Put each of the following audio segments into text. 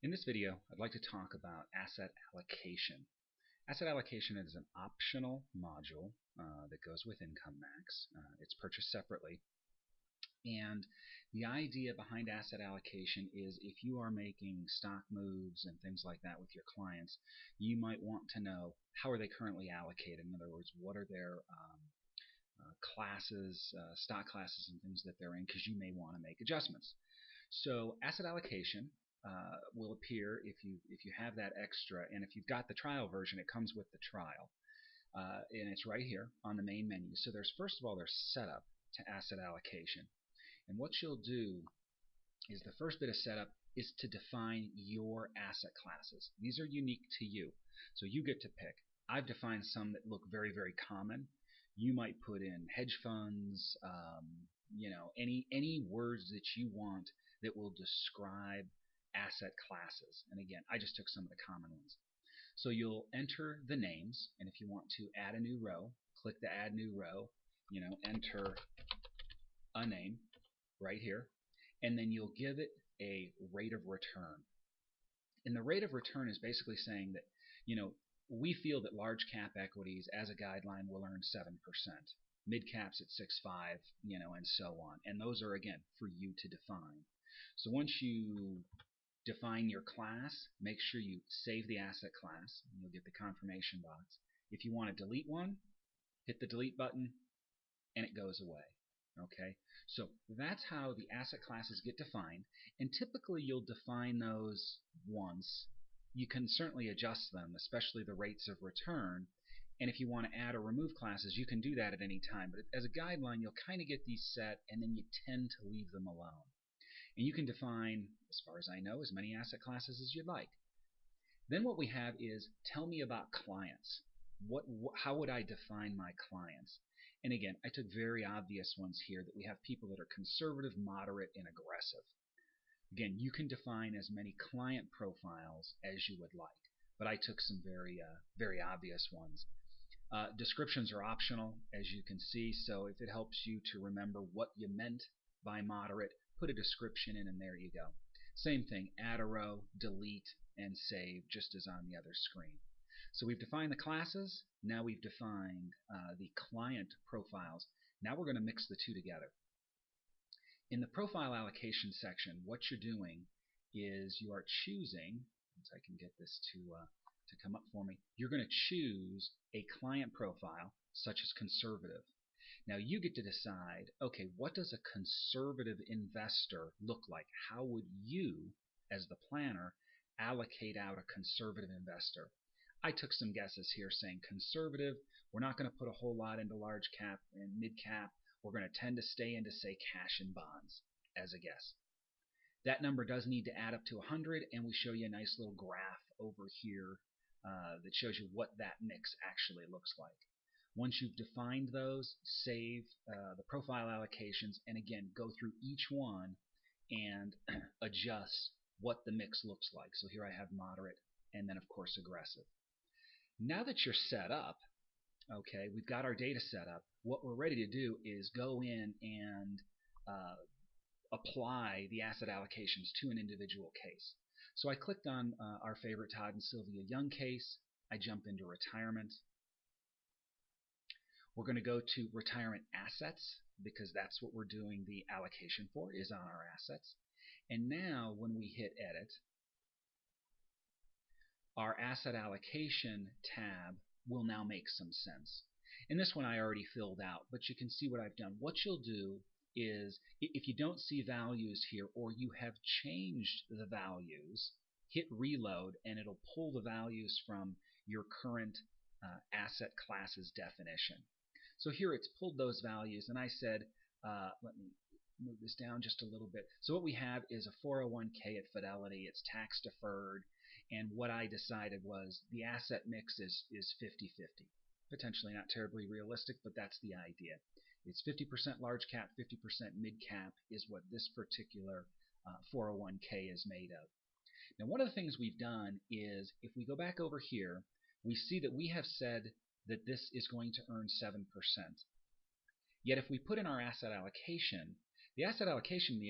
In this video, I'd like to talk about asset allocation. Asset allocation is an optional module that goes with IncomeMax. It's purchased separately. And the idea behind asset allocation is if you are making stock moves and things like that with your clients, you might want to know how are they currently allocated. In other words, what are their classes, stock classes and things that they're in, because you may want to make adjustments. So asset allocation will appear if you have that extra, and if you've got the trial version, it comes with the trial, and it's right here on the main menu. So there's first of all there's setup to asset allocation, and what you'll do is the first bit of setup is to define your asset classes. These are unique to you, so you get to pick. I've defined some that look very common. You might put in hedge funds, any words that you want that will describe asset classes. And again, I just took some of the common ones. So you'll enter the names, and if you want to add a new row, click the add new row, enter a name right here, and then you'll give it a rate of return. And the rate of return is basically saying that, we feel that large cap equities as a guideline will earn 7%, mid caps at 6.5, and so on. And those are, again, for you to define. So once you define your class, make sure you save the asset class, and you'll get the confirmation box. If you want to delete one, hit the delete button, and it goes away. Okay, so that's how the asset classes get defined, and typically you'll define those once. You can certainly adjust them, especially the rates of return, and if you want to add or remove classes, you can do that at any time. But as a guideline, you'll kind of get these set, and then you tend to leave them alone. And you can define, as far as I know, as many asset classes as you'd like. Then what we have is tell me about clients. How would I define my clients? And again, I took very obvious ones here, that we have people that are conservative, moderate, and aggressive. Again, you can define as many client profiles as you would like, but I took some very obvious ones. Descriptions are optional, as you can see, so if it helps you to remember what you meant by moderate, put a description in and there you go. Same thing, add a row, delete, and save, just as on the other screen. So we've defined the classes, now we've defined the client profiles. Now we're going to mix the two together. In the profile allocation section, what you're doing is you are choosing, once I can get this to come up for me, you're going to choose a client profile such as conservative. Now you get to decide, okay, what does a conservative investor look like? How would you, as the planner, allocate out a conservative investor? I took some guesses here saying conservative, we're not going to put a whole lot into large cap and mid cap. We're going to tend to stay into, say, cash and bonds as a guess. That number does need to add up to 100, and we show you a nice little graph over here that shows you what that mix actually looks like. Once you've defined those, save the profile allocations, and again, go through each one and adjust what the mix looks like. So here I have moderate, and then of course aggressive. Now that you're set up, okay, we've got our data set up, what we're ready to do is go in and apply the asset allocations to an individual case. So I clicked on our favorite Todd and Sylvia Young case. I jump into retirement. We're going to go to retirement assets, because that's what we're doing the allocation for, is on our assets. And now when we hit edit, our asset allocation tab will now make some sense. And this one I already filled out, but you can see what I've done. What you'll do is, if you don't see values here, or you have changed the values, hit reload and it'll pull the values from your current asset classes definition. So here it's pulled those values, and I said, let me move this down just a little bit. So what we have is a 401k at Fidelity. It's tax deferred, and what I decided was the asset mix is 50-50. Potentially not terribly realistic, but that's the idea. It's 50% large cap, 50% mid cap is what this particular 401k is made of. Now one of the things we've done is, if we go back over here, we see that we have said that this is going to earn 7%. Yet if we put in our asset allocation, the asset allocation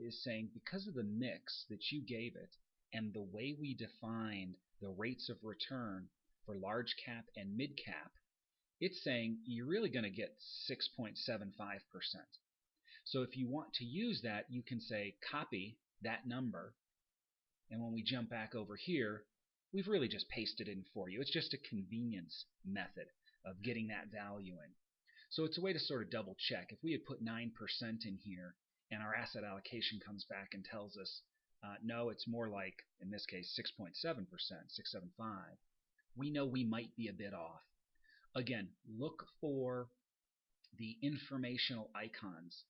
is saying, because of the mix that you gave it, And the way we defined the rates of return for large cap and mid cap, it's saying you're really going to get 6.75%. So if you want to use that, you can say copy that number, and when we jump back over here, we've really just pasted it in for you. It's just a convenience method of getting that value in. So it's a way to sort of double check. If we had put 9% in here and our asset allocation comes back and tells us, no, it's more like, in this case, 6.7%, 675, we know we might be a bit off. Again, look for the informational icons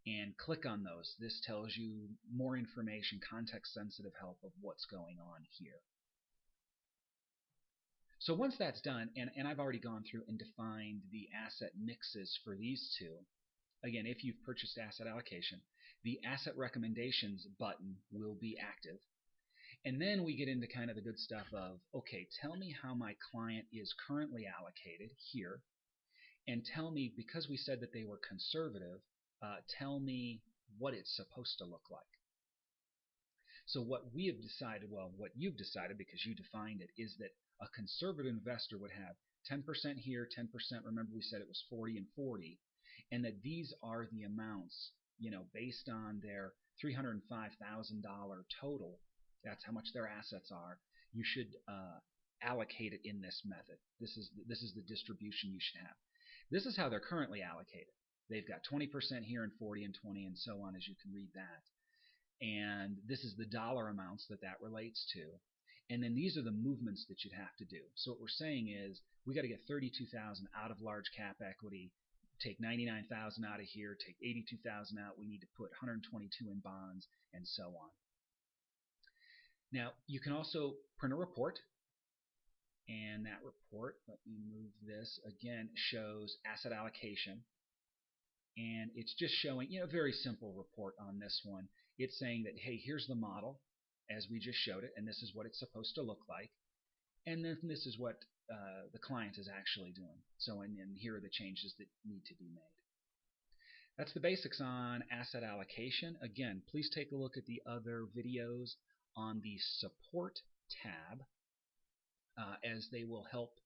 and click on those. This tells you more information, context-sensitive help of what's going on here. So once that's done, and I've already gone through and defined the asset mixes for these two, again, if you've purchased asset allocation, the asset recommendations button will be active. And then we get into kind of the good stuff of, okay, tell me how my client is currently allocated here, and tell me, because we said that they were conservative, tell me what it's supposed to look like. So what we have decided, well, what you've decided because you defined it, is that a conservative investor would have 10% here, 10%, remember we said it was 40 and 40, and that these are the amounts, based on their $305,000 total, that's how much their assets are, you should allocate it in this method. This is the distribution you should have. This is how they're currently allocated. They've got 20% here and 40 and 20 and so on, as you can read that. And this is the dollar amounts that relates to. And then these are the movements that you'd have to do. So what we're saying is we got to get 32,000 out of large cap equity, take 99,000 out of here, take 82,000 out. We need to put 122 in bonds, and so on. Now you can also print a report, and that report, let me move this again, shows asset allocation. And it's just showing, a very simple report on this one. It's saying that, hey, here's the model as we just showed it, and this is what it's supposed to look like. And then this is what the client is actually doing. So, and here are the changes that need to be made. That's the basics on asset allocation. Again, please take a look at the other videos on the support tab, as they will help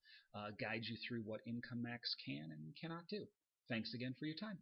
guide you through what IncomeMax can and cannot do. Thanks again for your time.